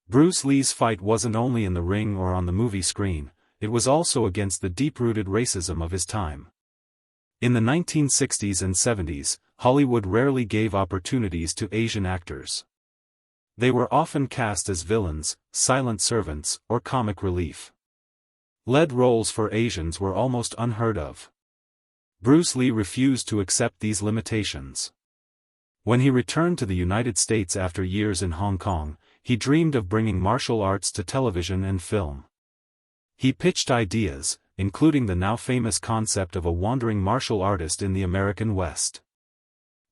Bruce Lee's fight wasn't only in the ring or on the movie screen, it was also against the deep-rooted racism of his time. In the 1960s and 70s, Hollywood rarely gave opportunities to Asian actors. They were often cast as villains, silent servants, or comic relief. Lead roles for Asians were almost unheard of. Bruce Lee refused to accept these limitations. When he returned to the United States after years in Hong Kong, he dreamed of bringing martial arts to television and film. He pitched ideas, including the now famous concept of a wandering martial artist in the American West.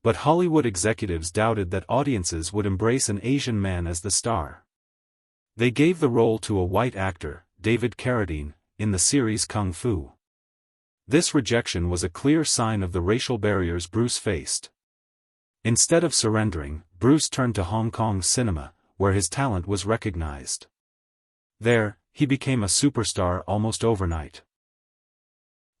But Hollywood executives doubted that audiences would embrace an Asian man as the star. They gave the role to a white actor, David Carradine, in the series Kung Fu. This rejection was a clear sign of the racial barriers Bruce faced. Instead of surrendering, Bruce turned to Hong Kong's cinema, where his talent was recognized. There, he became a superstar almost overnight.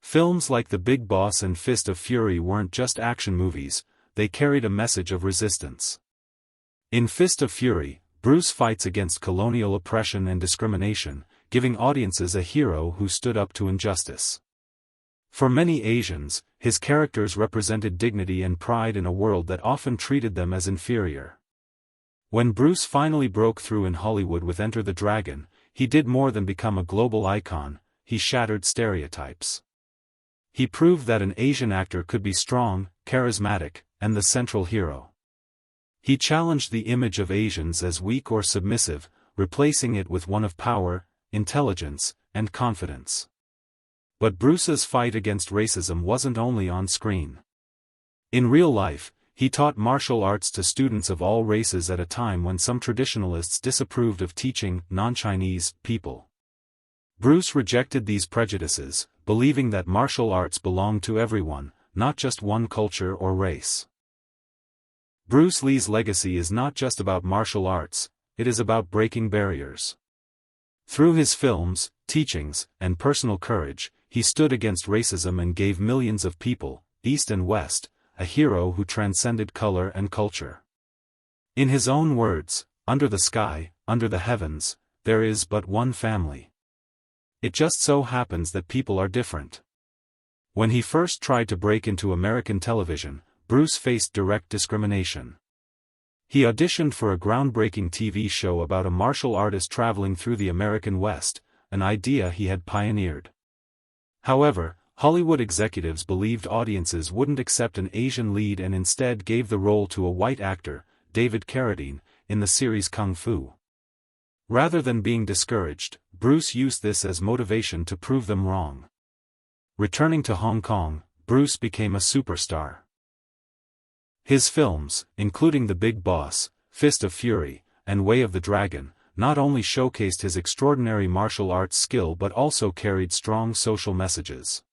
Films like The Big Boss and Fist of Fury weren't just action movies, they carried a message of resistance. In Fist of Fury, Bruce fights against colonial oppression and discrimination, giving audiences a hero who stood up to injustice. For many Asians, his characters represented dignity and pride in a world that often treated them as inferior. When Bruce finally broke through in Hollywood with Enter the Dragon, he did more than become a global icon, he shattered stereotypes. He proved that an Asian actor could be strong, charismatic, and the central hero. He challenged the image of Asians as weak or submissive, replacing it with one of power, intelligence, and confidence. But Bruce's fight against racism wasn't only on screen. In real life, he taught martial arts to students of all races at a time when some traditionalists disapproved of teaching non-Chinese people. Bruce rejected these prejudices, believing that martial arts belonged to everyone, not just one culture or race. Bruce Lee's legacy is not just about martial arts, it is about breaking barriers. Through his films, teachings, and personal courage, he stood against racism and gave millions of people, East and West, a hero who transcended color and culture. In his own words, "Under the sky, under the heavens, there is but one family. It just so happens that people are different." When he first tried to break into American television, Bruce faced direct discrimination. He auditioned for a groundbreaking TV show about a martial artist traveling through the American West, an idea he had pioneered. However, Hollywood executives believed audiences wouldn't accept an Asian lead and instead gave the role to a white actor, David Carradine, in the series Kung Fu. Rather than being discouraged, Bruce used this as motivation to prove them wrong. Returning to Hong Kong, Bruce became a superstar. His films, including The Big Boss, Fist of Fury, and Way of the Dragon, not only showcased his extraordinary martial arts skill but also carried strong social messages.